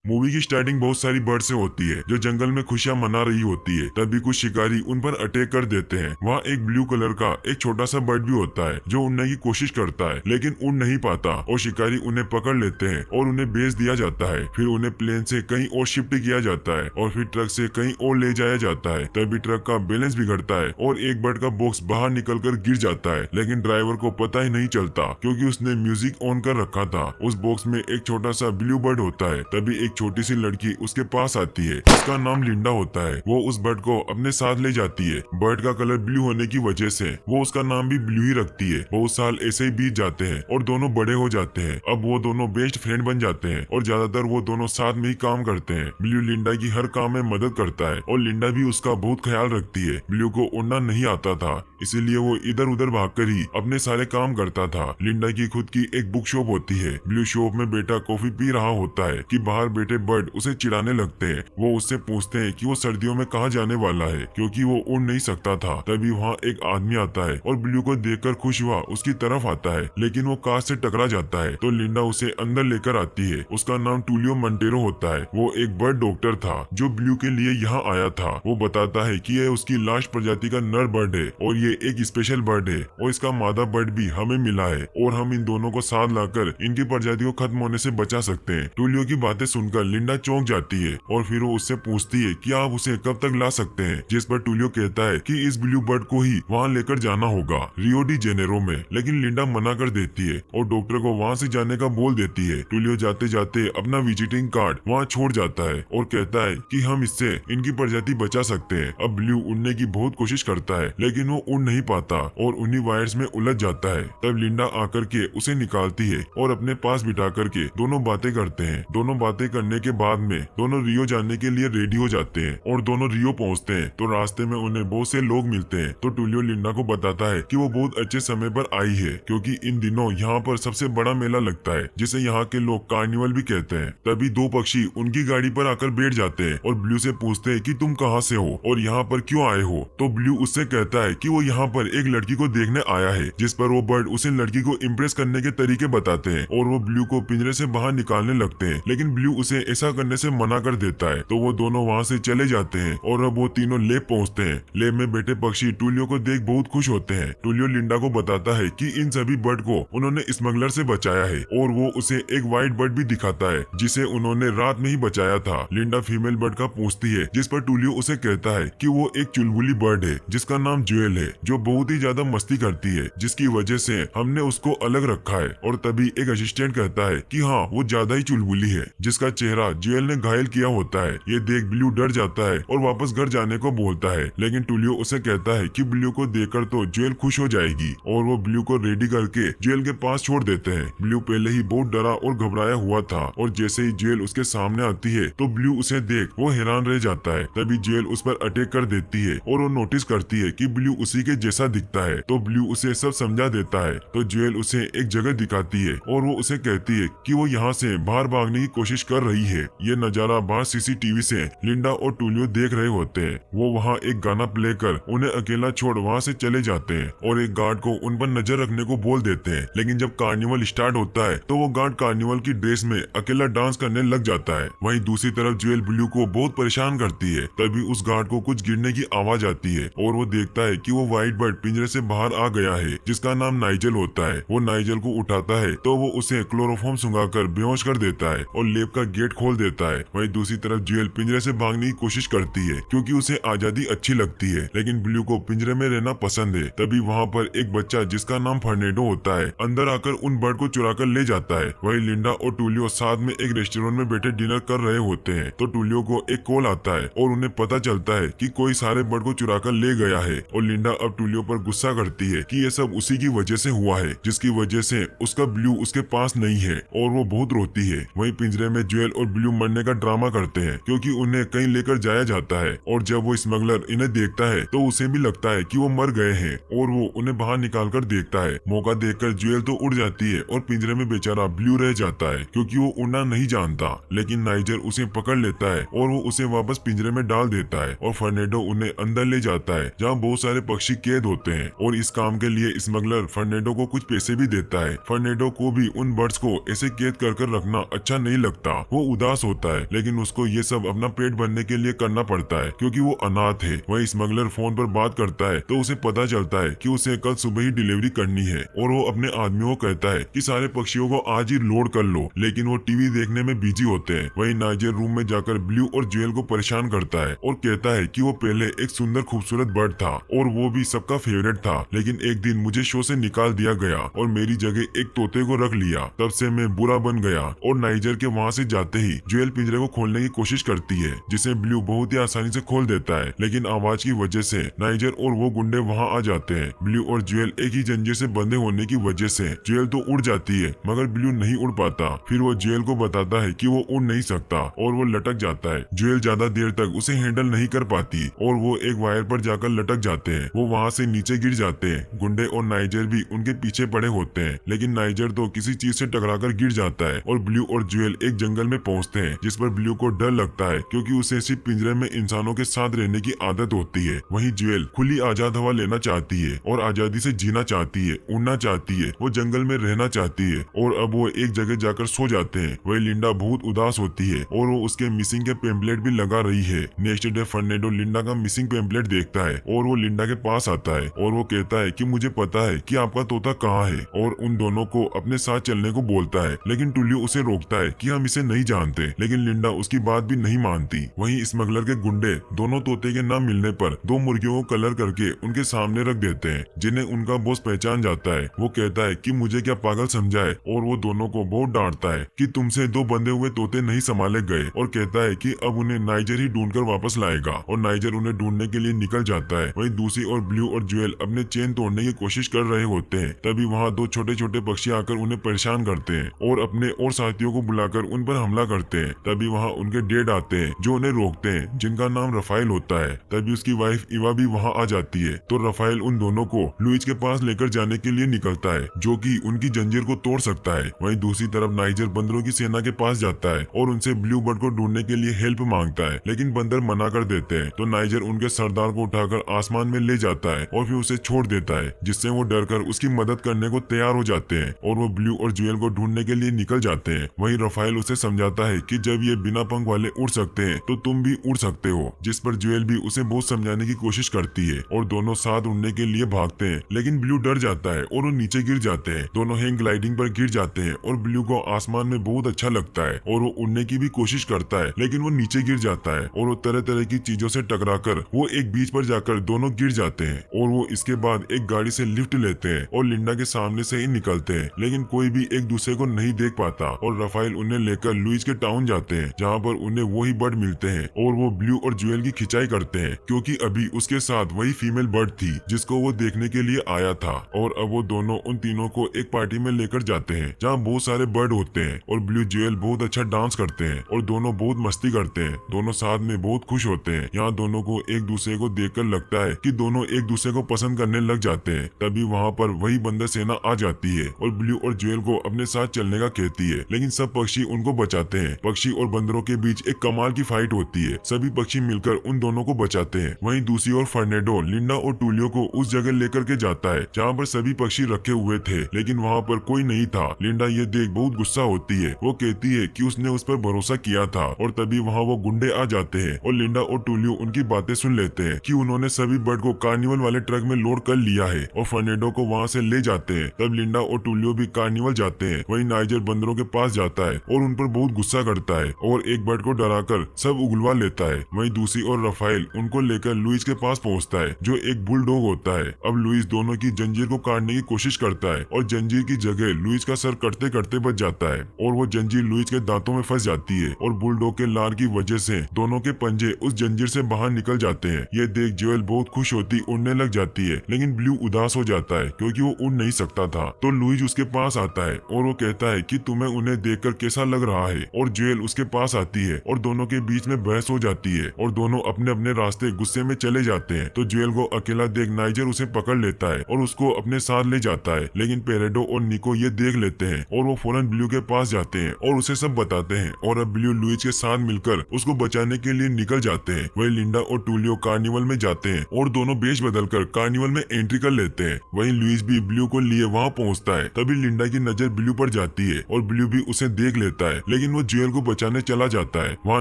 Movie की starting बहुत सारी बर्ड से होती है जो जंगल में खुशियां मना रही होती है। तभी कुछ शिकारी उन पर अटैक कर देते हैं। वहाँ एक ब्लू कलर का एक छोटा सा बर्ड भी होता है जो उड़ने की कोशिश करता है लेकिन उड़ नहीं पाता और शिकारी उन्हें पकड़ लेते हैं और उन्हें बेच दिया जाता है। फिर उन्हें प्लेन से कहीं और शिफ्ट किया जाता है और फिर ट्रक से कहीं और ले जाया जाता है। तभी ट्रक का बैलेंस बिगड़ता है और एक बर्ड का बॉक्स बाहर निकल कर गिर जाता है, लेकिन ड्राइवर को पता ही नहीं चलता क्योंकि उसने म्यूजिक ऑन कर रखा था। उस बॉक्स में एक छोटा सा ब्लू बर्ड होता है। तभी एक छोटी सी लड़की उसके पास आती है, उसका नाम लिंडा होता है। वो उस बर्ड को अपने साथ ले जाती है। बर्ड का कलर ब्लू होने की वजह से वो उसका नाम भी ब्लू ही रखती है। बहुत साल ऐसे ही बीत जाते हैं और दोनों बड़े हो जाते हैं। अब वो दोनों बेस्ट फ्रेंड बन जाते हैं और ज्यादातर वो दोनों साथ में ही काम करते हैं। ब्लू लिंडा की हर काम में मदद करता है और लिंडा भी उसका बहुत ख्याल रखती है। ब्लू को उड़ना नहीं आता था, इसीलिए वो इधर उधर भागकर ही अपने सारे काम करता था। लिंडा की खुद की एक बुक शॉप होती है। ब्लू शॉप में बेटा कॉफी पी रहा होता है कि बाहर बैठे बर्ड उसे चिढ़ाने लगते हैं। वो उससे पूछते हैं कि वो सर्दियों में कहाँ जाने वाला है क्योंकि वो उड़ नहीं सकता था। तभी वहाँ एक आदमी आता है और ब्लू को देखकर खुश हुआ उसकी तरफ आता है, लेकिन वो कार से टकरा जाता है। तो लिंडा उसे अंदर लेकर आती है। उसका नाम टूलियो मंटेरो होता है। वो एक बर्ड डॉक्टर था जो ब्लू के लिए यहाँ आया था। वो बताता है कि यह उसकी लास्ट प्रजाति का नर बर्ड है और ये एक स्पेशल बर्ड है और इसका मादा बर्ड भी हमें मिला है और हम इन दोनों को साथ लाकर इनकी प्रजाति को खत्म होने से बचा सकते हैं। टूलियो की बातें सुनकर लिंडा चौंक जाती है और फिर वो उससे पूछती है कि आप उसे कब तक ला सकते हैं, जिस पर टूलियो कहता है कि इस ब्लू बर्ड को ही वहाँ लेकर जाना होगा रियो डी जेनेरो में। लेकिन लिंडा मना कर देती है और डॉक्टर को वहाँ से जाने का बोल देती है। टूलियो जाते जाते अपना विजिटिंग कार्ड वहाँ छोड़ जाता है और कहता है कि हम इससे इनकी प्रजाति बचा सकते हैं। अब ब्लू उड़ने की बहुत कोशिश करता है लेकिन वो उड़ नहीं पाता और उन्हीं वायर्स में उलझ जाता है। तब लिंडा आकर के उसे निकालती है और अपने पास बिठा करके दोनों बातें करते हैं। दोनों बातें करने के बाद में दोनों रियो जाने के लिए रेडी हो जाते हैं और दोनों रियो पहुंचते हैं। तो रास्ते में उन्हें बहुत से लोग मिलते हैं। तो टूलियो लिंडा को बताता है कि वो बहुत अच्छे समय पर आई है क्योंकि इन दिनों यहाँ पर सबसे बड़ा मेला लगता है जिसे यहाँ के लोग कार्निवल भी कहते हैं। तभी दो पक्षी उनकी गाड़ी पर आकर बैठ जाते हैं और ब्लू से पूछते हैं कि तुम कहाँ से हो और यहाँ पर क्यों आए हो। तो ब्लू उससे कहता है कि वो यहाँ पर एक लड़की को देखने आया है, जिस पर वो बर्ड उसे लड़की को इम्प्रेस करने के तरीके बताते हैं और वो ब्लू को पिंजरे से बाहर निकालने लगते हैं, लेकिन ब्लू उसे ऐसा करने से मना कर देता है। तो वो दोनों वहाँ से चले जाते हैं और अब वो तीनों लेब पहुँचते हैं। लेब में बैठे पक्षी टूलियो को देख बहुत खुश होते हैं। टूलियो लिंडा को बताता है कि इन सभी बर्ड को उन्होंने स्मगलर से बचाया है और वो उसे एक व्हाइट बर्ड भी दिखाता है जिसे उन्होंने रात में ही बचाया था। लिंडा फीमेल बर्ड का पूछती है, जिस पर टूलियो उसे कहता है कि वो एक चुलबुली बर्ड है जिसका नाम ज्वेल है, जो बहुत ही ज्यादा मस्ती करती है, जिसकी वजह से हमने उसको अलग रखा है। और तभी एक असिस्टेंट कहता है कि हाँ, वो ज्यादा ही चुलबुली है, जिसका चेहरा ज्वेल ने घायल किया होता है। ये देख ब्लू डर जाता है और वापस घर जाने को बोलता है, लेकिन टूलियो उसे कहता है कि ब्लू को देखकर तो ज्वेल खुश हो जाएगी और वो ब्लू को रेडी करके ज्वेल के पास छोड़ देते हैं। ब्लू पहले ही बहुत डरा और घबराया हुआ था और जैसे ही ज्वेल उसके सामने आती है तो ब्लू उसे देख वो हैरान रह जाता है। तभी ज्वेल उस पर अटैक कर देती है और वो नोटिस करती है कि ब्लू उसी के जैसा दिखता है। तो ब्लू उसे सब समझा देता है। तो ज्वेल उसे एक जगह दिखाती है और वो उसे कहती है कि वो यहाँ से बाहर भागने की कोशिश कर रही है। ये नजारा बाहर सीसीटीवी से लिंडा और टूलियो देख रहे होते हैं। वो वहाँ एक गाना प्ले कर उन्हें अकेला छोड़ वहाँ से चले जाते हैं और एक गार्ड को उन पर नजर रखने को बोल देते हैं। लेकिन जब कार्निवल स्टार्ट होता है तो वो गार्ड कार्निवल की ड्रेस में अकेला डांस करने लग जाता है। वहीं दूसरी तरफ ज्वेल ब्लू को बहुत परेशान करती है। तभी उस गार्ड को कुछ गिरने की आवाज आती है और वो देखता है कि वो व्हाइट बर्ड पिंजरे से बाहर आ गया है, जिसका नाम नाइजल होता है। वो नाइजल को उठाता है तो वो उसे क्लोरोफॉर्म सुंघाकर बेहोश कर देता है और लेब का गेट खोल देता है। वहीं दूसरी तरफ ज्वेल पिंजरे से भागने की कोशिश करती है क्योंकि उसे आजादी अच्छी लगती है, लेकिन ब्लू को पिंजरे में रहना पसंद है। तभी वहाँ पर एक बच्चा जिसका नाम फर्नेडो होता है अंदर आकर उन बर्ड को चुरा कर ले जाता है। वहीं लिंडा और टूलियो साथ में एक रेस्टोरेंट में बैठे डिनर कर रहे होते हैं। तो टूलियो को एक कॉल आता है और उन्हें पता चलता है कि कोई सारे बर्ड को चुरा कर ले गया है और लिंडा अब टूलियो पर गुस्सा करती है कि ये सब उसी की वजह से हुआ है, जिसकी वजह से उसका ब्लू उसके पास नहीं है और वो बहुत रोती है। वहीं पिंजरे में ज्वेल और ब्लू मरने का ड्रामा करते हैं क्योंकि उन्हें कहीं लेकर जाया जाता है और जब वो स्मगलर इन्हें देखता है तो उसे भी लगता है कि वो मर गए हैं और वो उन्हें बाहर निकाल कर देखता है। मौका देखकर ज्वेल तो उड़ जाती है और पिंजरे में बेचारा ब्लू रह जाता है क्योंकि वो उड़ना नहीं जानता। लेकिन नाइजर उसे पकड़ लेता है और वो उसे वापस पिंजरे में डाल देता है और फर्नेडो उन्हें अंदर ले जाता है जहाँ बहुत सारे पक्षी कैद होते हैं और इस काम के लिए स्मगलर फर्नेडो को कुछ पैसे भी देता है। फर्नेडो को भी उन बर्ड्स को ऐसे कैद कर रखना अच्छा नहीं लगता। वो उदास होता है, लेकिन उसको ये सब अपना पेट भरने के लिए करना पड़ता है क्योंकि वो अनाथ है। वही स्मगलर फोन पर बात करता है तो उसे पता चलता है कि उसे कल सुबह ही डिलीवरी करनी है और वो अपने आदमियों को कहता है कि सारे पक्षियों को आज ही लोड कर लो, लेकिन वो टीवी देखने में बिजी होते हैं। वही नाइजर रूम में जाकर ब्लू और ज्वेल को परेशान करता है और कहता है कि वो पहले एक सुंदर खूबसूरत बर्ड था और वो भी सबका फेवरेट था, लेकिन एक दिन मुझे शो से निकाल दिया गया और मेरी जगह एक तोते को रख लिया। तब से मैं बुरा बन गया। और नाइजर के वहाँ से जाते ही ज्वेल पिंजरे को खोलने की कोशिश करती है, जिसे ब्लू बहुत ही आसानी से खोल देता है, लेकिन आवाज की वजह से नाइजर और वो गुंडे वहाँ आ जाते हैं। ब्लू और ज्वेल एक ही जंजीर से बंधे होने की वजह से ज्वेल तो उड़ जाती है, मगर ब्लू नहीं उड़ पाता। फिर वो ज्वेल को बताता है कि वो उड़ नहीं सकता और वो लटक जाता है। ज्वेल ज्यादा देर तक उसे हैंडल नहीं कर पाती और वो एक वायर पर जाकर लटक जाते हैं। वो वहाँ से नीचे गिर जाते हैं। गुंडे और नाइजर भी उनके पीछे पड़े होते हैं, लेकिन नाइजर तो किसी चीज से टकराकर गिर जाता है और ब्लू और ज्वेल एक जंगल में पहुँचते हैं, जिस पर ब्लू को डर लगता है क्योंकि उसे सिर्फ पिंजरे में इंसानों के साथ रहने की आदत होती है। वहीं ज्वेल खुली आजाद हवा लेना चाहती है और आजादी से जीना चाहती है, उड़ना चाहती है, वो जंगल में रहना चाहती है और अब वो एक जगह जाकर सो जाते हैं। वही लिंडा बहुत उदास होती है और वो उसके मिसिंग के पेम्पलेट भी लगा रही है। नेक्स्ट डे फर्नेडो लिंडा का मिसिंग पेम्पलेट देखता है और वो लिंडा के पास आता है और वो कहता है कि मुझे पता है कि आपका तोता कहाँ है और उन दोनों को अपने साथ चलने को बोलता है, लेकिन टुलियो उसे रोकता है कि हम इसे नहीं जानते, लेकिन लिंडा उसकी बात भी नहीं मानती। वहीं स्मगलर के गुंडे दोनों तोते के न मिलने पर दो मुर्गियों को कलर करके उनके सामने रख देते हैं, जिन्हें उनका बॉस पहचान जाता है। वो कहता है कि मुझे क्या पागल समझा है और वो दोनों को बहुत डांटता है कि तुमसे दो बंधे हुए तोते नहीं संभाले गए और कहता है कि अब उन्हें नाइजर ही ढूंढकर वापस लाएगा और नाइजर उन्हें ढूंढने के लिए निकल जाता है। वहीं दूसरी ओर ब्लू और ज्वेल अपने चेन तोड़ने की कोशिश कर रहे होते हैं। तभी वहाँ दो छोटे छोटे पक्षी आकर उन्हें परेशान करते हैं और अपने और साथियों को बुलाकर उन पर हमला करते हैं। तभी वहाँ उनके डेड आते हैं जो उन्हें रोकते हैं, जिनका नाम रफाइल होता है। तभी उसकी वाइफ इवा भी वहाँ आ जाती है तो रफाइल उन दोनों को लुइस के पास लेकर जाने के लिए निकलता है, जो कि उनकी जंजीर को तोड़ सकता है। वहीं दूसरी तरफ नाइजर बंदरों की सेना के पास जाता है और उनसे ब्लू बर्ड को ढूंढने के लिए हेल्प मांगता है, लेकिन बंदर मना कर देते हैं। तो नाइजर उनके सरदार को उठाकर आसमान में ले जाता है और फिर उसे छोड़ देता है, जिससे वो डरकर उसकी मदद करने को तैयार हो जाते हैं और वो ब्लू और ज्वेल को ढूंढने के लिए निकल जाते हैं। वहीं रफाइल उसे समझाता है कि जब ये बिना पंख वाले उड़ सकते हैं तो तुम भी उड़ सकते हो, जिस पर ज्वेल भी उसे बहुत समझाने की कोशिश करती है और दोनों साथ उड़ने के लिए भागते हैं, लेकिन ब्लू डर जाता है और वो नीचे गिर जाते हैं। दोनों हैंग ग्लाइडिंग पर गिर जाते हैं और ब्लू को आसमान में बहुत अच्छा लगता है और वो उड़ने की भी कोशिश करता है, लेकिन वो नीचे गिर जाता है और वो तरह तरह की चीजों से टकराकर वो एक बीच पर जाकर दोनों गिर जाते हैं और वो इसके बाद एक गाड़ी से लिफ्ट लेते हैं और लिंडा के सामने से ही निकलते हैं, लेकिन कोई भी एक दूसरे को नहीं देख पाता और रफाइल उन्हें लेकर लुइस के टाउन जाते हैं, जहाँ पर उन्हें वही बर्ड मिलते हैं और वो ब्लू और ज्वेल की खिंचाई करते हैं क्योंकि अभी उसके साथ वही फीमेल बर्ड थी जिसको वो देखने के लिए आया था। और अब वो दोनों उन तीनों को एक पार्टी में लेकर जाते हैं जहाँ बहुत सारे बर्ड होते हैं और ब्लू ज्वेल बहुत अच्छा डांस करते हैं और दोनों बहुत मस्ती करते हैं। दोनों साथ में बहुत खुश होते हैं। यहाँ दोनों को एक दूसरे को देखकर लगता है कि दोनों एक दूसरे को पसंद करने लग जाते हैं। तभी वहाँ पर वही बंदर सेना आ जाती है और ब्लू और ज्वेल को अपने साथ चलने का कहती है, लेकिन सब पक्षी उनको बचाते हैं। पक्षी और बंदरों के बीच एक कमाल की फाइट होती है। सभी पक्षी मिलकर उन दोनों को बचाते हैं। वहीं दूसरी ओर फर्नेडो लिंडा और टूलियो को उस जगह लेकर के जाता है जहाँ पर सभी पक्षी रखे हुए थे, लेकिन वहाँ पर कोई नहीं था। लिंडा ये देख बहुत गुस्सा होती है। वो कहती है कि उसने उस पर भरोसा किया था और तभी वहाँ वो गुंडे आ जाते हैं और लिंडा और टूलियो उनकी बातें सुन लेते हैं कि उन्होंने सभी बर्ड को कार्निवल वाले ट्रक में लोड कर लिया है और फर्नेडो को वहाँ से ले जाते हैं। तब लिंडा और टूलियो भी कार्निवल जाते हैं। वहीं नाइजर बंदरों के पास जाता है और उन पर बहुत गुस्सा करता है और एक बर्ड को डराकर सब उगलवा लेता है। वहीं दूसरी ओर रफाइल उनको लेकर लुइस के पास पहुंचता है जो एक बुलडॉग होता है। अब लुइस दोनों की जंजीर को काटने की कोशिश करता है और जंजीर की जगह लुइस का सर कटते कटते बच जाता है और वो जंजीर लुइस के दांतों में फंस जाती है और बुलडॉग के लार की वजह से दोनों के पंजे उस जंजीर से बाहर निकल जाते हैं। ये देख ज्वेल बहुत खुश होती उड़ने लग जाती है, लेकिन ब्लू उदास हो जाता है क्योंकि वो उड़ नहीं सकता था। तो लुइस उसके पास आता है और वो कहता है कि तुम्हें उन्हें देखकर कैसा लग रहा है और ज्वेल उसके पास आती है और दोनों के बीच में बहस हो जाती है और दोनों अपने अपने रास्ते गुस्से में चले जाते हैं। तो ज्वेल को अकेला देख नाइजर उसे पकड़ लेता है और उसको अपने साथ ले जाता है, लेकिन पेरेडो और निको ये देख लेते हैं और वो फौरन ब्लू के पास जाते हैं और उसे सब बताते हैं और अब ब्लू लुइस के साथ मिलकर उसको बचाने के लिए निकल जाते हैं। वही लिंडा और टूलियो कार्निवल में जाते हैं और दोनों बेच बदलकर कार्निवल में एंट्री कर लेते हैं। वहीं लुइस भी ब्लू को लिए वहाँ पहुँचता है। तभी लिंडा की नजर ब्लू पर जाती है और ब्लू भी उसे देख लेता है, लेकिन लेकिन वो ज्वेल को बचाने चला जाता है। वहाँ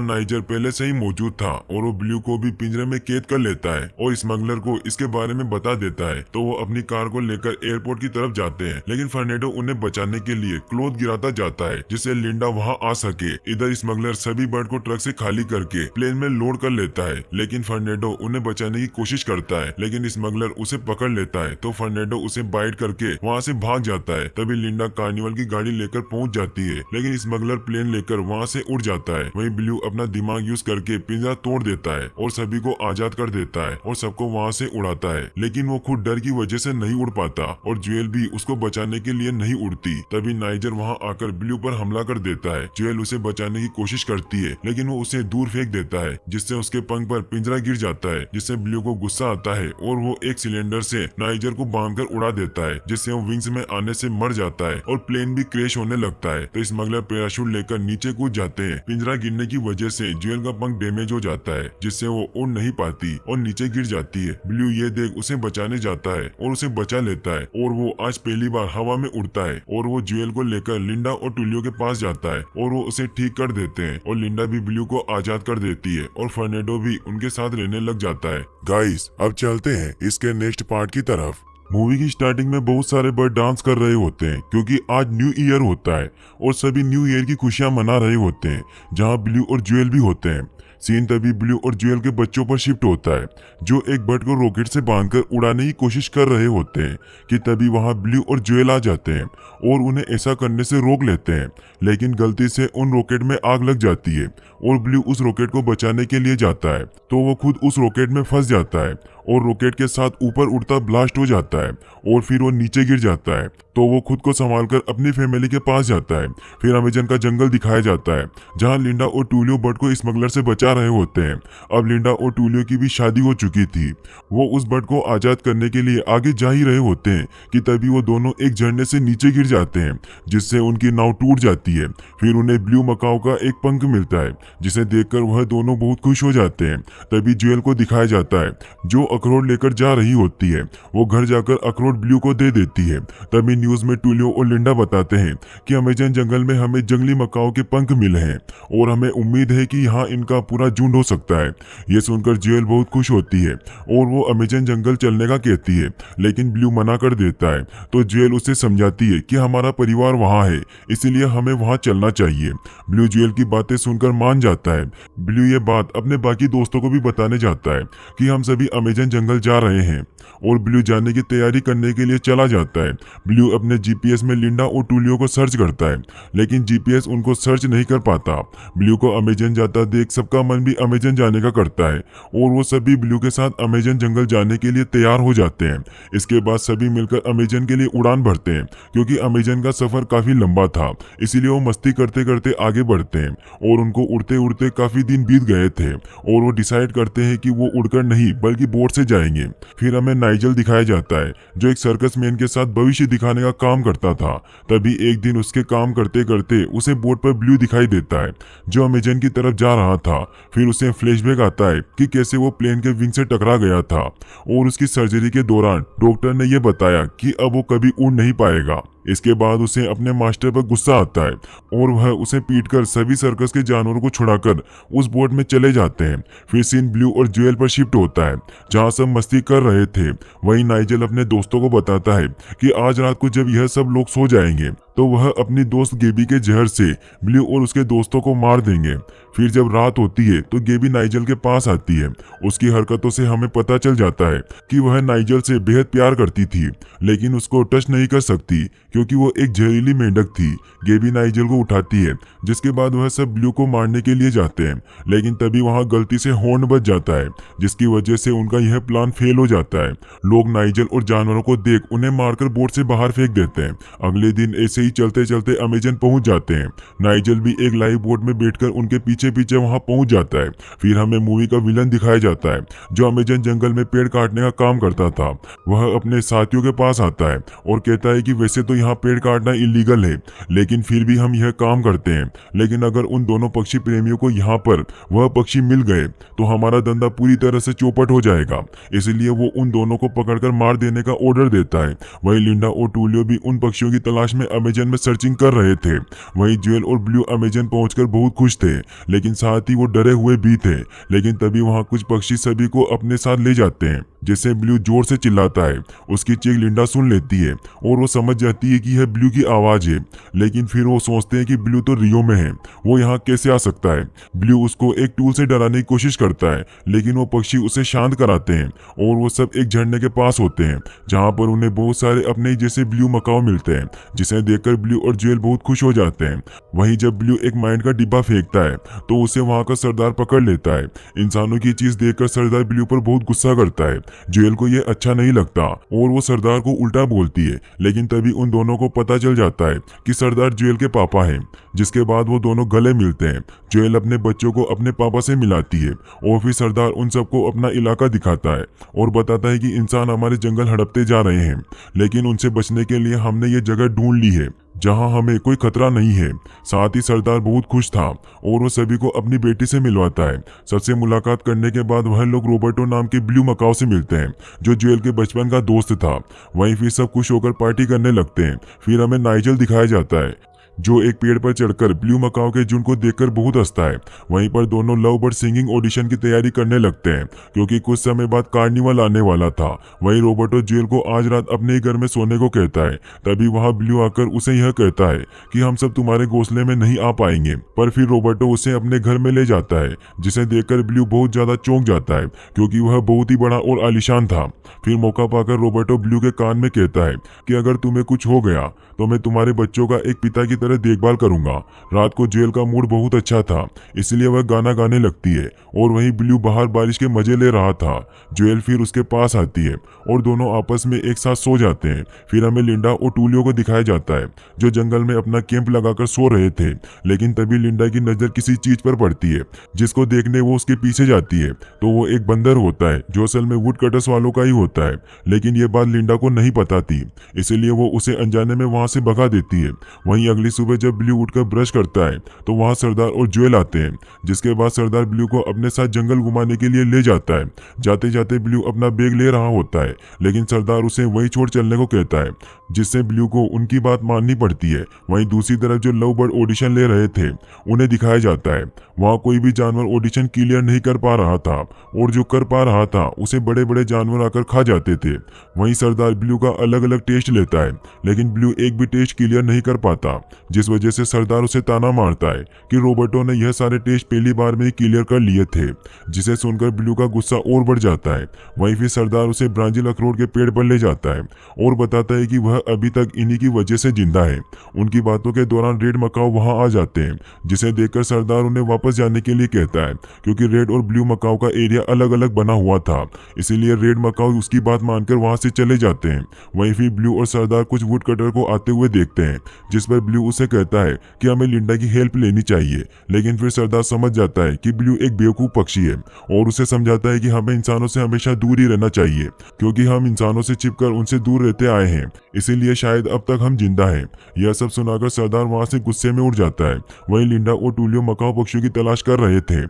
नाइजर पहले से ही मौजूद था और वो ब्लू को भी पिंजरे में कैद कर लेता है और स्मगलर को इसके बारे में बता देता है। तो वो अपनी कार को लेकर एयरपोर्ट की तरफ जाते हैं, लेकिन फर्नेडो उन्हें बचाने के लिए क्लॉथ गिराता जाता है जिससे लिंडा वहाँ आ सके। इधर स्मगलर सभी बर्ड को ट्रक से खाली करके प्लेन में लोड कर लेता है, लेकिन फर्नेडो उन्हें बचाने की कोशिश करता है, लेकिन स्मगलर उसे पकड़ लेता है। तो फर्नेडो उसे बाइट करके वहाँ से भाग जाता है। तभी लिंडा कार्निवल की गाड़ी लेकर पहुंच जाती है, लेकिन स्मगलर प्लेन लेकर वहाँ से उड़ जाता है। वहीं ब्लू अपना दिमाग यूज करके पिंजरा तोड़ देता है और सभी को आजाद कर देता है और सबको वहाँ से उड़ाता है, लेकिन वो खुद डर की वजह से नहीं उड़ पाता और ज्वेल भी उसको बचाने के लिए नहीं उड़ती। तभी नाइजर वहाँ आकर ब्लू पर हमला कर देता है। ज्वेल उसे बचाने की कोशिश करती है, लेकिन वो उसे दूर फेंक देता है जिससे उसके पंख पर पिंजरा गिर जाता है, जिससे ब्लू को गुस्सा आता है और वो एक सिलेंडर से नाइजर को बांधकर उड़ा देता है, जिससे वो विंग्स में आने से मर जाता है और प्लेन भी क्रैश होने लगता है। तो स्मगलर पैराशूट लेकर नीचे कूद जाते हैं। पिंजरा गिरने की वजह से ज्वेल का पंख डैमेज हो जाता है, जिससे वो उड़ नहीं पाती और नीचे गिर जाती है। ब्लू ये देख उसे बचाने जाता है और उसे बचा लेता है और वो आज पहली बार हवा में उड़ता है और वो ज्वेल को लेकर लिंडा और टूलियो के पास जाता है और वो उसे ठीक कर देते हैं और लिंडा भी ब्लू को आजाद कर देती है और फर्नेडो भी उनके साथ रहने लग जाता है। गाइस, अब चलते हैं इसके नेक्स्ट पार्ट की तरफ। मूवी की स्टार्टिंग में बहुत सारे बर्ड डांस कर रहे होते हैं क्योंकि आज न्यू ईयर होता है और सभी न्यू ईयर की खुशियां मना रहे होते हैं, जहां ब्लू और ज्वेल भी होते हैं। सीन तभी ब्लू और ज्वेल के बच्चों पर शिफ्ट होता है, जो एक बर्ड को रॉकेट से बांधकर उड़ाने की कोशिश कर रहे होते हैं कि तभी वहां ब्लू और ज्वेल आ जाते हैं और उन्हें ऐसा करने से रोक लेते हैं, लेकिन गलती से उन रॉकेट में आग लग जाती है और ब्लू उस रॉकेट को बचाने के लिए जाता है तो वो खुद उस रॉकेट में फंस जाता है और रॉकेट के साथ ऊपर उड़ता ब्लास्ट हो जाता है और फिर वो नीचे गिर जाता है। तो वो खुद को संभालकर अपनी फैमिली के पास जाता है। फिर अमेजन का जंगल दिखाया जाता है जहां लिंडा और टूलियो बर्ड को स्मगलर से बचा रहे होते हैं। अब लिंडा और टूलियो की भी शादी हो चुकी थी। वो उस बर्ड को आजाद करने के लिए आगे जा ही रहे होते हैं कि तभी वो दोनों एक झरने से नीचे गिर जाते हैं, जिससे उनकी नाव टूट जाती है। फिर उन्हें ब्लू मकाओ का एक पंख मिलता है, जिसे देखकर वह दोनों बहुत खुश हो जाते हैं। तभी ज्वेल को दिखाया जाता है जो अखरोट लेकर जा रही होती है। वो घर जाकर अखरोट ब्लू को दे देती है। तभी न्यूज में टूलियो और लिंडा बताते हैं कि अमेजन जंगल में हमें जंगली मकाओ के पंख मिले हैं और हमें उम्मीद है कि यहाँ इनका पूरा झुंड हो सकता है। ये सुनकर ज्वेल बहुत खुश होती है और वो अमेजन जंगल चलने का कहती है, लेकिन ब्लू मना कर देता है। तो ज्वेल उसे समझाती है कि हमारा परिवार वहाँ है, इसीलिए हमें वहाँ चलना चाहिए। ब्लू ज्वेल की बातें सुनकर मान जाता है। ब्लू ये बात अपने बाकी दोस्तों को भी बताने जाता है कि हम सभी अमेजन जंगल जा रहे हैं और ब्लू जाने की तैयारी करने के लिए चला जाता है। ब्लू अपने जीपीएस में लिंडा और टूलियो को सर्च करता है, लेकिन जीपीएस उनको सर्च नहीं कर पाता। ब्लू को अमेजन जाता देख सबका मन भी अमेजन जाने का करता है और वो सभी ब्लू के साथ अमेजन जंगल जाने के लिए तैयार हो जाते हैं। इसके बाद सभी मिलकर अमेजन के लिए उड़ान भरते हैं क्योंकि अमेजन का सफर काफी लंबा था, इसीलिए वो मस्ती करते करते आगे बढ़ते हैं और उनको उड़ते उड़ते काफी दिन बीत गए थे और वो डिसाइड करते हैं कि वो उड़कर नहीं बल्कि बोट से जाएंगे। फिर हमें नाइजल दिखाया जाता है जो एक सर्कस मैन के साथ भविष्य दिखाने का काम करता था। तभी एक दिन उसके काम करते करते उसे बोट पर ब्लू दिखाई देता है जो अमेजन की तरफ जा रहा था। फिर उसे फ्लैशबैक आता है कि कैसे वो प्लेन के विंग से टकरा गया था और उसकी सर्जरी के दौरान डॉक्टर ने यह बताया कि अब वो कभी उड़ नहीं पाएगा। इसके बाद उसे अपने मास्टर पर गुस्सा आता है और वह उसे पीटकर सभी सर्कस के जानवरों को छुड़ाकर उस बोट में चले जाते हैं। फिर सीन ब्लू और ज्वेल पर शिफ्ट होता है जहां सब मस्ती कर रहे थे। वहीं नाइजल अपने दोस्तों को बताता है कि आज रात को जब यह सब लोग सो जाएंगे तो वह अपनी दोस्त गेबी के जहर से ब्लू और उसके दोस्तों को मार देंगे। फिर जब रात होती है तो गेबी नाइजल के पास आती है। उसकी हरकतों से हमें पता चल जाता है कि वह नाइजल से बेहद प्यार करती थी, लेकिन उसको टच नहीं कर सकती क्योंकि वो एक जहरीली मेंढक थी। गेबी नाइजल को उठाती है, जिसके बाद वह सब ब्लू को मारने के लिए जाते हैं, लेकिन तभी वहां गलती से हॉर्न बज जाता है, जिसकी वजह से उनका यह प्लान फेल हो जाता है। लोग नाइजल और जानवरों को देख उन्हें मारकर बोट से बाहर फेंक देते हैं। अगले दिन ऐसे ही चलते चलते अमेजन पहुंच जाते हैं। नाइजल भी एक लाइव बोट में बैठकर उनके पीछे पीछे वहां पहुंच जाता है। फिर हमें मूवी का विलन दिखाया जाता है जो अमेजन जंगल में पेड़ काटने का काम करता था। वह अपने साथियों के पास आता है और कहता है कि वैसे तो यहाँ पेड़ काटना इलीगल है, लेकिन फिर भी हम यह काम करते हैं। लेकिन अगर उन दोनों पक्षी प्रेमियों को यहाँ पर वह पक्षी मिल गए तो हमारा धंधा पूरी तरह से चौपट हो जाएगा, इसलिए वो उन दोनों को पकड़कर मार देने का ऑर्डर देता है। वही लिंडा और टूलियो भी उन पक्षियों की तलाश में अमेजन अमेजन में सर्चिंग कर रहे थे। वहीं ज्वेल और ब्लू अमेजन पहुंचकर बहुत खुश थे, लेकिन साथ ही वो डरे हुए भी थे। लेकिन तभी वहां कुछ पक्षी सभी को अपने साथ ले जाते हैं। जैसे ब्लू जोर से चिल्लाता है, उसकी चीख लिंडा सुन लेती है और वो समझ जाती है कि यह ब्लू की आवाज है। लेकिन फिर वो सोचते हैं कि ब्लू तो रियो में है, वो यहाँ कैसे आ सकता है। ब्लू उसको एक टूल से डराने की कोशिश करता है, लेकिन वो पक्षी उसे शांत कराते हैं और वो सब एक झरने के पास होते हैं, जहाँ पर उन्हें बहुत सारे अपने ही जैसे ब्लू मकाओ मिलते हैं, जिसे देखकर ब्लू और ज्वेल बहुत खुश हो जाते हैं। वहीं जब ब्लू एक माइंड का डिब्बा फेंकता है तो उसे वहां का सरदार पकड़ लेता है। इंसानों की चीज देखकर सरदार ब्लू पर बहुत गुस्सा करता है। ज्वेल को यह अच्छा नहीं लगता और वो सरदार को उल्टा बोलती है, लेकिन तभी उन दोनों को पता चल जाता है कि सरदार ज्वेल के पापा हैं। जिसके बाद वो दोनों गले मिलते हैं। ज्वेल अपने बच्चों को अपने पापा से मिलाती है और फिर सरदार उन सबको अपना इलाका दिखाता है और बताता है कि इंसान हमारे जंगल हड़पते जा रहे हैं, लेकिन उनसे बचने के लिए हमने ये जगह ढूंढ ली है जहां हमें कोई खतरा नहीं है। साथ ही सरदार बहुत खुश था और वो सभी को अपनी बेटी से मिलवाता है। सबसे मुलाकात करने के बाद वह लोग रोबर्टो नाम के ब्लू मकाओ से मिलते हैं, जो ज्वेल के बचपन का दोस्त था। वहीं फिर सब खुश होकर पार्टी करने लगते हैं। फिर हमें नाइजल दिखाया जाता है, जो एक पेड़ पर चढ़कर ब्लू मकाओ के झुंड को देखकर बहुत हंसता है। वहीं पर दोनों लव बर्ड सिंगिंग ऑडिशन की तैयारी करने लगते हैं, क्योंकि कुछ समय बाद कार्निवल आने वाला था। वहीं रोबर्टो ज्वेल को आज रात अपने ही घर में सोने को कहता है। तभी वहां ब्लू आकर उसे यह कहता है कि हम सब तुम्हारे घोंसले में नहीं आ पाएंगे, पर फिर रोबर्टो उसे अपने घर में ले जाता है, जिसे देखकर ब्लू बहुत ज्यादा चौंक जाता है, क्योंकि वह बहुत ही बड़ा और आलीशान था। फिर मौका पाकर रोबर्टो ब्लू के कान में कहता है कि अगर तुम्हें कुछ हो गया तो मैं तुम्हारे बच्चों का एक पिता की तरह देखभाल करूंगा। रात को ज्वेल का मूड बहुत अच्छा था, इसलिए वह गाना गाने लगती है और वहीं ब्लू बाहर बारिश के मजे ले रहा था। ज्वेल फिर उसके पास आती है और दोनों आपस में एक साथ सो जाते हैं। फिर हमें लिंडा और टूलियो को दिखाया जाता है, जो जंगल में अपना कैंप लगाकर सो रहे थे। लेकिन तभी लिंडा की नजर किसी चीज पर पड़ती है, जिसको देखने वो उसके पीछे जाती है तो वो एक बंदर होता है, जो असल में वुड कटर्स वालों का ही होता है। लेकिन ये बात लिंडा को नहीं पता थी, इसीलिए वो उसे अनजाने में वहां से भगा देती है। वहीं अगली सुबह जब ब्लू उठकर ब्रश करता है तो वहां सरदार और ज्वेल आते हैं, जिसके बाद सरदार ब्लू को अपने साथ जंगल घुमाने के लिए ले जाता है। जाते जाते ब्लू अपना बैग ले रहा होता है, लेकिन सरदार उसे वहीं छोड़ चलने को कहता है, जिससे ब्लू को उनकी बात माननी पड़ती है। वहीं दूसरी तरफ जो लव बर्ड ऑडिशन ले रहे थे उन्हें दिखाया जाता है। वहां कोई भी जानवर ऑडिशन क्लियर नहीं कर पा रहा था और जो कर पा रहा था उसे बड़े बड़े जानवर आकर खा जाते थे। वहीं सरदार ब्लू का अलग अलग टेस्ट लेता है, लेकिन ब्लू एक भी टेस्ट क्लियर नहीं कर पाता, जिस वजह से सरदार उसे ताना मारता है कि रोबर्टो ने यह सारे टेस्ट पहली बार में ही क्लियर कर लिए थे, जिसे सुनकर ब्लू का गुस्सा और बढ़ जाता है। वहीं फिर सरदार उसे ब्रांजिल अखरोट के पेड़ पर ले जाता है और बताता है कि वह अभी तक इन्हीं की वजह से जिंदा है। उनकी बातों के दौरान रेड मकाओ वहां आ जाते हैं, जिसे देखकर सरदार उन्हें वापस जाने के लिए कहता है, क्योंकि रेड और ब्लू मकाओ का एरिया अलग अलग बना हुआ था, इसीलिए रेड मकाओ उसकी बात मानकर वहां से चले जाते हैं। वहीं फिर ब्लू और सरदार कुछ वुड कटर को आते हुए देखते हैं, जिस पर ब्लू उसे कहता है कि हमें लिंडा की हेल्प लेनी चाहिए। लेकिन फिर सरदार समझ जाता है कि ब्लू एक बेवकूफ पक्षी है और उसे समझाता है कि हमें इंसानों से हमेशा दूर ही रहना चाहिए, क्योंकि हम इंसानों से छिपकर उनसे दूर रहते आए हैं, इसीलिए शायद अब तक हम जिंदा हैं। यह सब सुनाकर सरदार वहां से गुस्से में उड़ जाता है। वहीं लिंडा और टूलियो मकाओ पक्षियों की तलाश कर रहे थे,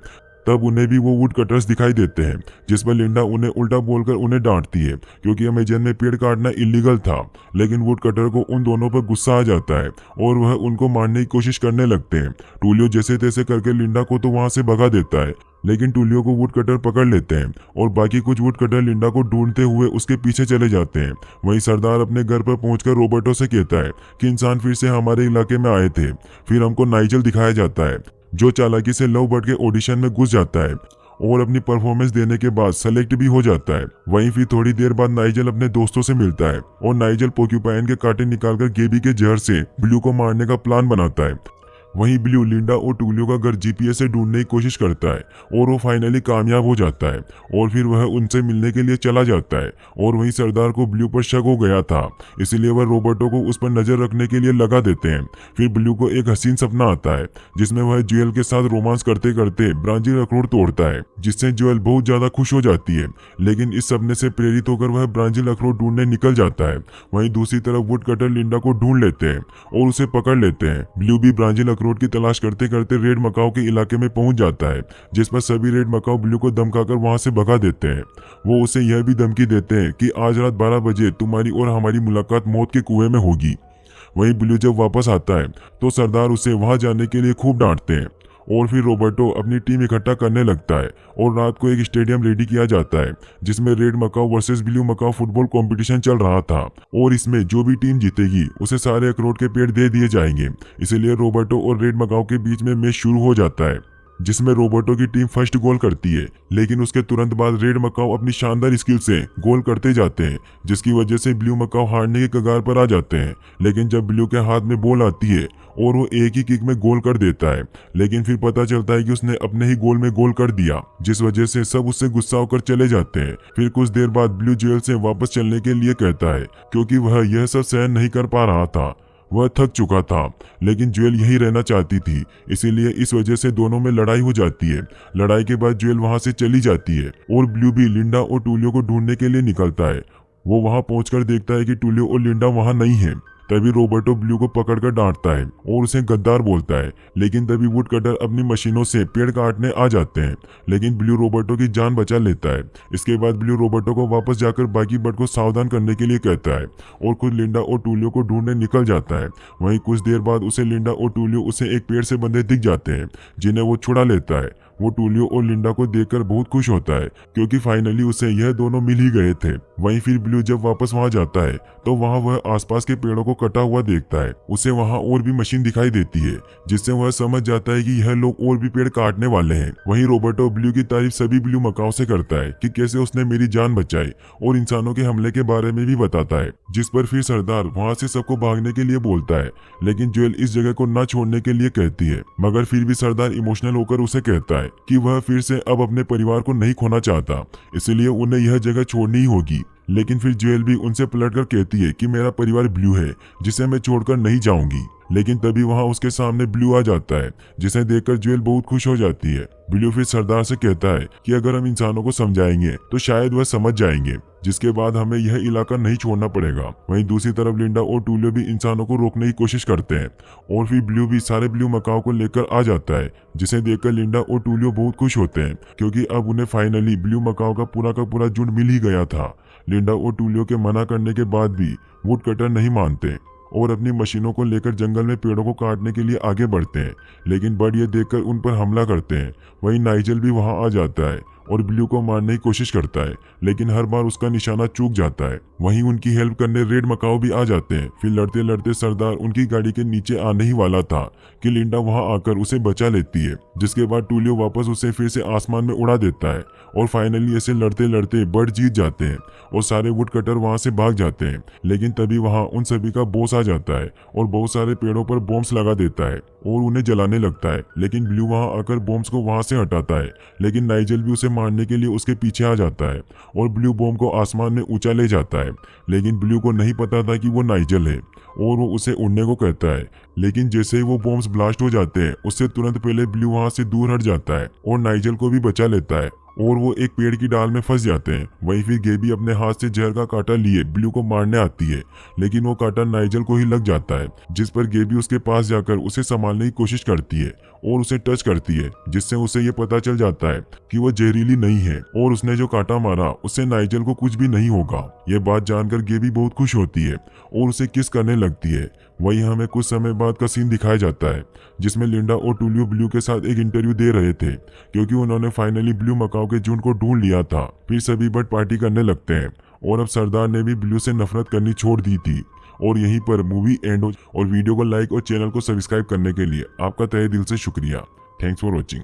तब उन्हें भी वो वुड कटर्स दिखाई देते हैं, जिस पर लिंडा उन्हें उल्टा बोलकर उन्हें डांटती है, क्योंकि अमेजन में पेड़ काटना इलीगल था। लेकिन वुड कटर को उन दोनों पर गुस्सा आ जाता है और वह उनको मारने की कोशिश करने लगते हैं। टूलियो जैसे तैसे करके लिंडा को तो वहां से भगा देता है, लेकिन टूलियो को वुड कटर पकड़ लेते हैं और बाकी कुछ वुड कटर लिंडा को ढूंढते हुए उसके पीछे चले जाते हैं। वहीं सरदार अपने घर पर पहुंचकर रोबर्टो से कहता है कि इंसान फिर से हमारे इलाके में आए थे। फिर हमको नाइजल दिखाया जाता है, जो चालाकी से लव बर्ड के ऑडिशन में घुस जाता है और अपनी परफॉर्मेंस देने के बाद सेलेक्ट भी हो जाता है। वहीं फिर थोड़ी देर बाद नाइजल अपने दोस्तों से मिलता है और नाइजल पोर्क्यूपाइन के कांटे निकालकर गेबी के जहर से ब्लू को मारने का प्लान बनाता है। वहीं ब्लू लिंडा और टूलियो का घर जीपीएस से ढूंढने की कोशिश करता है और वो फाइनली कामयाब हो जाता है और फिर वह उनसे मिलने के लिए चला जाता है। और वहीं सरदार को ब्लू पर शक हो गया था, इसीलिए वह रोबर्टो को उस पर नजर रखने के लिए लगा देते हैं। फिर ब्लू को एक हसीन सपना आता है, जिसमें वह ज्वेल के साथ रोमांस करते करते ब्रांजिल अखरोट तोड़ता है, जिससे ज्वेल बहुत ज्यादा खुश हो जाती है। लेकिन इस सपने से प्रेरित होकर वह ब्रांजिल अखरोट ढूंढने निकल जाता है। वहीं दूसरी तरफ वुड कटर लिंडा को ढूंढ लेते हैं और उसे पकड़ लेते हैं। ब्लू भी ब्रांजिल अखरोट की तलाश करते करते रेड मकाओ के इलाके में पहुंच जाता है, जिस पर सभी रेड मकाओ ब्लू को धमकाकर वहां से भगा देते हैं। वो उसे यह भी धमकी देते हैं कि आज रात 12 बजे तुम्हारी और हमारी मुलाकात मौत के कुएं में होगी। वहीं ब्लू जब वापस आता है तो सरदार उसे वहां जाने के लिए खूब डांटते हैं और फिर रोबर्टो अपनी टीम इकट्ठा करने लगता है और रात को एक स्टेडियम रेडी किया जाता है जिसमें red macaw versus blue macaw football competition चल रहा था और इसमें जो भी टीम जीतेगी उसे सारे अखरोट के पेड़ दे दिए जाएंगे। इसीलिए रोबर्टो और रेड मकाओ के बीच में मैच शुरू हो जाता है जिसमें रोबर्टो की टीम फर्स्ट गोल करती है, लेकिन उसके तुरंत बाद रेड मकाओ अपनी शानदार स्किल से गोल करते जाते हैं जिसकी वजह से ब्लू मकाओ हारने के कगार पर आ जाते हैं। लेकिन जब ब्लू के हाथ में बॉल आती है और वो एक ही किक में गोल कर देता है, लेकिन फिर पता चलता है कि उसने अपने ही गोल में गोल कर दिया जिस वजह से सब उससे गुस्सा होकर चले जाते हैं। फिर कुछ देर बाद ब्लू जेल से वापस चलने के लिए कहता है क्योंकि वह यह सब सहन नहीं कर पा रहा था, वह थक चुका था। लेकिन ज्वेल यही रहना चाहती थी, इसीलिए इस वजह से दोनों में लड़ाई हो जाती है। लड़ाई के बाद ज्वेल वहां से चली जाती है और ब्लू भी लिंडा और टूलियो को ढूंढने के लिए निकलता है। वो वहां पहुंचकर देखता है कि टूलियो और लिंडा वहां नहीं है। तभी रोबर्टो ब्लू को पकड़कर डांटता है और उसे गद्दार बोलता है, लेकिन तभी वुड कटर अपनी मशीनों से पेड़ काटने आ जाते हैं, लेकिन ब्लू रोबर्टो की जान बचा लेता है। इसके बाद ब्लू रोबर्टो को वापस जाकर बाकी बर्ड को सावधान करने के लिए कहता है और खुद लिंडा और टूलियो को ढूंढने निकल जाता है। वहीं कुछ देर बाद उसे लिंडा और टूलियो उसे एक पेड़ से बंधे दिख जाते हैं जिन्हें वो छुड़ा लेता है। वो टूलियो और लिंडा को देखकर बहुत खुश होता है क्योंकि फाइनली उसे यह दोनों मिल ही गए थे। वहीं फिर ब्लू जब वापस वहां जाता है तो वहां वह आसपास के पेड़ों को कटा हुआ देखता है। उसे वहां और भी मशीन दिखाई देती है जिससे वह समझ जाता है कि यह लोग और भी पेड़ काटने वाले हैं। वहीं रोबर्टो ब्लू की तारीफ सभी ब्लू मकाओ से करता है कि कैसे उसने मेरी जान बचाई और इंसानों के हमले के बारे में भी बताता है, जिस पर फिर सरदार वहां से सबको भागने के लिए बोलता है, लेकिन ज्वेल इस जगह को न छोड़ने के लिए कहती है। मगर फिर भी सरदार इमोशनल होकर उसे कहता है कि वह फिर से अब अपने परिवार को नहीं खोना चाहता, इसलिए उन्हें यह जगह छोड़नी ही होगी। लेकिन फिर ज्वेल भी उनसे पलटकर कहती है कि मेरा परिवार ब्लू है जिसे मैं छोड़कर नहीं जाऊंगी। लेकिन तभी वहां उसके सामने ब्लू आ जाता है जिसे देखकर ज्वेल बहुत खुश हो जाती है। ब्लू फिर सरदार से कहता है कि अगर हम इंसानों को समझाएंगे तो शायद वह समझ जाएंगे, जिसके बाद हमें यह इलाका नहीं छोड़ना पड़ेगा। वहीं दूसरी तरफ लिंडा और टूलियो भी इंसानों को रोकने की कोशिश करते हैं और फिर ब्लू भी सारे ब्लू मकाओ को लेकर आ जाता है, जिसे देखकर लिंडा और टूलियो बहुत खुश होते हैं क्योंकि अब उन्हें फाइनली ब्लू मकाओ का पूरा झुंड मिल ही गया था। लिंडा और टूलियो के मना करने के बाद भी वुड कटर नहीं मानते और अपनी मशीनों को लेकर जंगल में पेड़ों को काटने के लिए आगे बढ़ते हैं, लेकिन बर्ड ये देखकर उन पर हमला करते हैं। वहीं नाइजल भी वहां आ जाता है और ब्लू को मारने की कोशिश करता है, लेकिन हर बार उसका निशाना चूक जाता है। वहीं उनकी हेल्प करने रेड मकाओ भी आ जाते हैं। फिर लड़ते लड़ते सरदार उनकी गाड़ी के नीचे आने ही वाला था कि लिंडा वहां आकर उसे बचा लेती है, जिसके बाद टूलियो वापस उसे फिर से आसमान में उड़ा देता है और फाइनली ऐसे लड़ते लड़ते बर्ड जीत जाते हैं और सारे वुड कटर वहां से भाग जाते हैं। लेकिन तभी वहां उन सभी का बॉस आ जाता है और बहुत सारे पेड़ों पर बॉम्ब्स लगा देता है और उन्हें जलाने लगता है, लेकिन ब्लू वहां आकर बॉम्ब्स को वहां से हटाता है। लेकिन नाइजल भी उसे मारने के लिए उसके पीछे आ जाता है और ब्लू बॉम्ब को आसमान में ऊंचा ले जाता है, लेकिन ब्लू को नहीं पता था कि वो नाइजल है और वो उसे उड़ने को कहता है। लेकिन जैसे ही वो बॉम्ब्स ब्लास्ट हो जाते हैं उससे तुरंत पहले ब्लू वहां से दूर हट जाता है और नाइजल को भी बचा लेता है और वो एक पेड़ की डाल में फंस जाते हैं। वहीं फिर गेबी अपने हाथ से जहर का कांटा लिए ब्लू को मारने आती है, लेकिन वो कांटा नाइजल को ही लग जाता है, जिस पर गेबी उसके पास जाकर उसे संभालने की कोशिश करती है और उसे टच करती है, जिससे उसे ये पता चल जाता है कि वो जहरीली नहीं है और उसने जो कांटा मारा उससे नाइजल को कुछ भी नहीं होगा। ये बात जानकर गेबी बहुत खुश होती है और उसे किस करने लगती है। वहीं हमें कुछ समय बाद का सीन दिखाया जाता है जिसमें लिंडा और टूलियो ब्लू के साथ एक इंटरव्यू दे रहे थे क्योंकि उन्होंने फाइनली ब्लू मकाओ के झुंड को ढूंढ लिया था। फिर सभी बर्ड पार्टी करने लगते हैं और अब सरदार ने भी ब्लू से नफरत करनी छोड़ दी थी। और यहीं पर मूवी एंड हो। और वीडियो को लाइक और चैनल को सब्सक्राइब करने के लिए आपका तहे दिल से शुक्रिया। Thanks for watching.